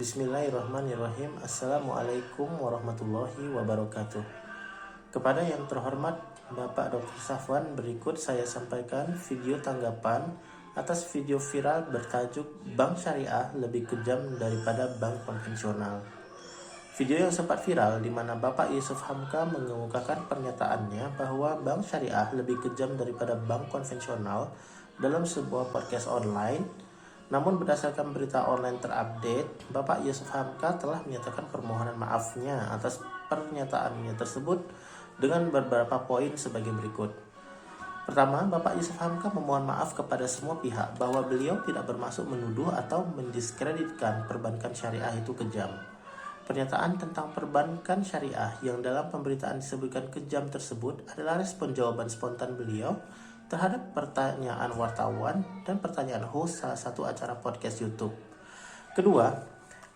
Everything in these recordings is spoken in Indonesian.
Bismillahirrahmanirrahim. Assalamualaikum warahmatullahi wabarakatuh. Kepada yang terhormat Bapak Dr. Safwan, berikut saya sampaikan video tanggapan atas video viral bertajuk Bank Syariah lebih kejam daripada bank konvensional. Video yang sempat viral di mana Bapak Yusuf Hamka mengemukakan pernyataannya bahwa bank syariah lebih kejam daripada bank konvensional dalam sebuah podcast online. Namun berdasarkan berita online terupdate, Bapak Yusuf Hamka telah menyatakan permohonan maafnya atas pernyataannya tersebut dengan beberapa poin sebagai berikut. Pertama, Bapak Yusuf Hamka memohon maaf kepada semua pihak bahwa beliau tidak bermaksud menuduh atau mendiskreditkan perbankan syariah itu kejam. Pernyataan tentang perbankan syariah yang dalam pemberitaan disebutkan kejam tersebut adalah respon jawaban spontan beliau terhadap pertanyaan wartawan dan pertanyaan host salah satu acara podcast YouTube. Kedua,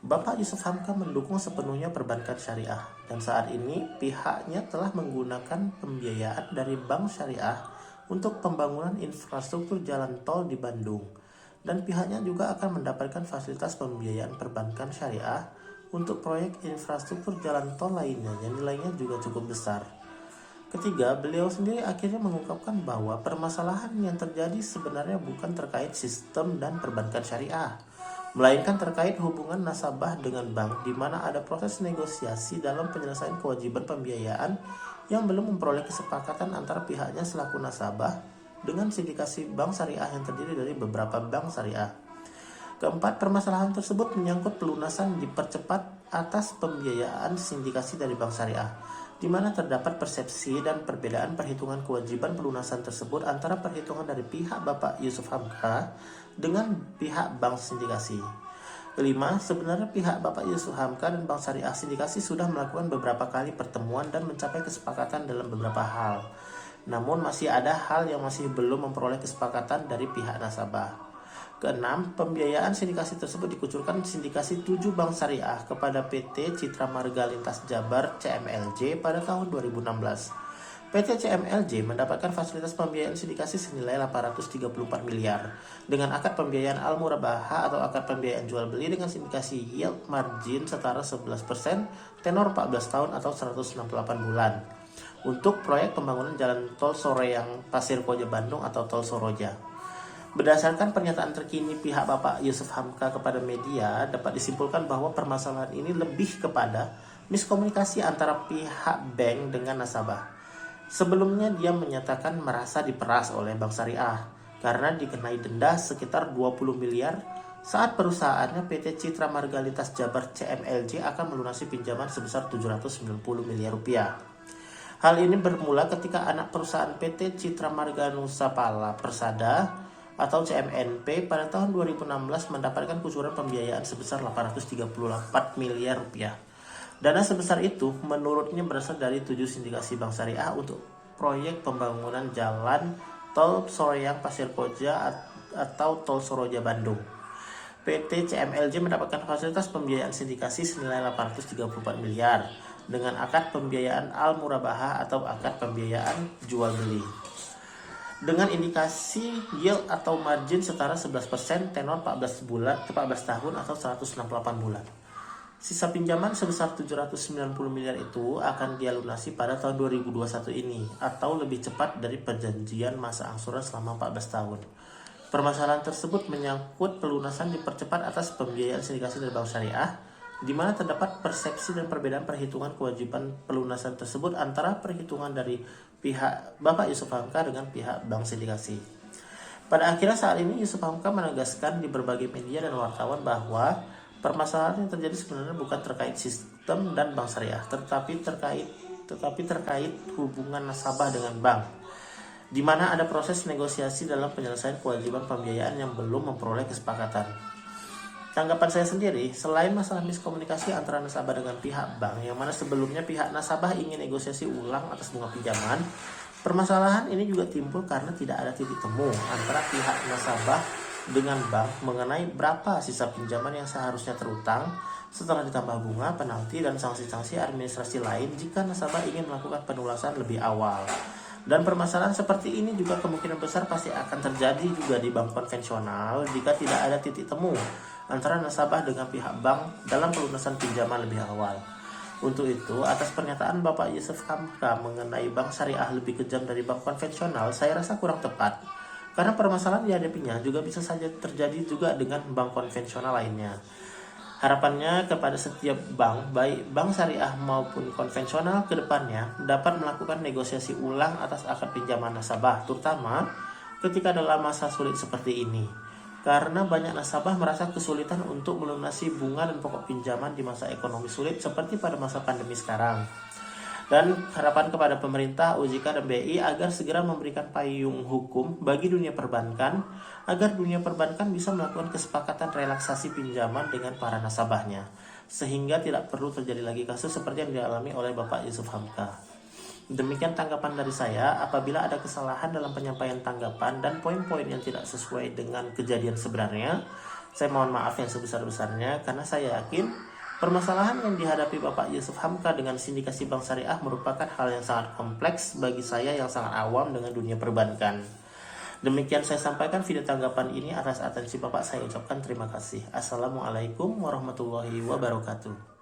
Bapak Yusuf Hamka mendukung sepenuhnya perbankan syariah dan saat ini pihaknya telah menggunakan pembiayaan dari bank syariah untuk pembangunan infrastruktur jalan tol di Bandung dan pihaknya juga akan mendapatkan fasilitas pembiayaan perbankan syariah untuk proyek infrastruktur jalan tol lainnya yang nilainya juga cukup besar. Ketiga, beliau sendiri akhirnya mengungkapkan bahwa permasalahan yang terjadi sebenarnya bukan terkait sistem dan perbankan syariah, melainkan terkait hubungan nasabah dengan bank di mana ada proses negosiasi dalam penyelesaian kewajiban pembiayaan yang belum memperoleh kesepakatan antara pihaknya selaku nasabah dengan sindikasi bank syariah yang terdiri dari beberapa bank syariah. Keempat, permasalahan tersebut menyangkut pelunasan dipercepat atas pembiayaan sindikasi dari bank syariah, di mana terdapat persepsi dan perbedaan perhitungan kewajiban pelunasan tersebut antara perhitungan dari pihak Bapak Yusuf Hamka dengan pihak bank sindikasi. Kelima, sebenarnya pihak Bapak Yusuf Hamka dan bank syariah sindikasi sudah melakukan beberapa kali pertemuan dan mencapai kesepakatan dalam beberapa hal. Namun masih ada hal yang masih belum memperoleh kesepakatan dari pihak nasabah. Keenam, pembiayaan sindikasi tersebut dikucurkan sindikasi 7 bank syariah kepada PT Citra Marga Lintas Jabar CMLJ pada tahun 2016. PT CMLJ mendapatkan fasilitas pembiayaan sindikasi senilai 834 miliar dengan akad pembiayaan al-murabaha atau akad pembiayaan jual beli dengan sindikasi yield margin setara 11%, tenor 14 tahun atau 168 bulan untuk proyek pembangunan jalan tol Soreang Pasir Koja Bandung atau tol Soroja. Berdasarkan pernyataan terkini pihak Bapak Yusuf Hamka kepada media, dapat disimpulkan bahwa permasalahan ini lebih kepada miskomunikasi antara pihak bank dengan nasabah. Sebelumnya dia menyatakan merasa diperas oleh bank syariah karena dikenai denda sekitar 20 miliar saat perusahaannya PT Citra Marga Lintas Jabar CMLJ akan melunasi pinjaman sebesar 790 miliar rupiah. Hal ini bermula ketika anak perusahaan PT Citra Marga Nusapala Persada atau CMNP pada tahun 2016 mendapatkan kucuran pembiayaan sebesar 834 miliar rupiah. Dana sebesar itu menurutnya berasal dari 7 sindikasi bank syariah untuk proyek pembangunan jalan tol Soreang Pasir Koja atau tol Soroja Bandung. PT CMLJ mendapatkan fasilitas pembiayaan sindikasi senilai 834 miliar dengan akad pembiayaan al-murabaha atau akad pembiayaan jual beli dengan indikasi yield atau margin setara 11%, tenor 14 tahun atau 168 bulan. Sisa pinjaman sebesar 790 miliar itu akan dia lunasi pada tahun 2021 ini atau lebih cepat dari perjanjian masa angsuran selama 14 tahun. Permasalahan tersebut menyangkut pelunasan dipercepat atas pembiayaan sindikasi dari bank syariah, di mana terdapat persepsi dan perbedaan perhitungan kewajiban pelunasan tersebut antara perhitungan dari pihak Bapak Yusuf Hamka dengan pihak bank sindikasi. Pada akhirnya saat ini Yusuf Hamka menegaskan di berbagai media dan wartawan bahwa permasalahan yang terjadi sebenarnya bukan terkait sistem dan bank syariah, tetapi terkait hubungan nasabah dengan bank, di mana ada proses negosiasi dalam penyelesaian kewajiban pembiayaan yang belum memperoleh kesepakatan. Tanggapan saya sendiri, selain masalah miskomunikasi antara nasabah dengan pihak bank, yang mana sebelumnya pihak nasabah ingin negosiasi ulang atas bunga pinjaman, permasalahan ini juga timbul karena tidak ada titik temu antara pihak nasabah dengan bank mengenai berapa sisa pinjaman yang seharusnya terutang setelah ditambah bunga, penalti, dan sanksi-sanksi administrasi lain jika nasabah ingin melakukan pelunasan lebih awal. Dan permasalahan seperti ini juga kemungkinan besar pasti akan terjadi juga di bank konvensional jika tidak ada titik temu antara nasabah dengan pihak bank dalam pelunasan pinjaman lebih awal. Untuk itu, atas pernyataan Bapak Yusuf Hamka mengenai bank syariah lebih kejam dari bank konvensional, saya rasa kurang tepat. Karena permasalahan dihadapinya juga bisa saja terjadi juga dengan bank konvensional lainnya. Harapannya kepada setiap bank, baik bank syariah maupun konvensional ke depannya dapat melakukan negosiasi ulang atas akad pinjaman nasabah, terutama ketika dalam masa sulit seperti ini. Karena banyak nasabah merasa kesulitan untuk melunasi bunga dan pokok pinjaman di masa ekonomi sulit seperti pada masa pandemi sekarang. Dan harapan kepada pemerintah, OJK, dan BI agar segera memberikan payung hukum bagi dunia perbankan agar dunia perbankan bisa melakukan kesepakatan relaksasi pinjaman dengan para nasabahnya, sehingga tidak perlu terjadi lagi kasus seperti yang dialami oleh Bapak Yusuf Hamka. Demikian tanggapan dari saya. Apabila ada kesalahan dalam penyampaian tanggapan dan poin-poin yang tidak sesuai dengan kejadian sebenarnya, saya mohon maaf yang sebesar-besarnya, karena saya yakin permasalahan yang dihadapi Bapak Yusuf Hamka dengan sindikasi bank syariah merupakan hal yang sangat kompleks bagi saya yang sangat awam dengan dunia perbankan. Demikian saya sampaikan video tanggapan ini. Atas atensi Bapak saya ucapkan terima kasih. Assalamualaikum warahmatullahi wabarakatuh.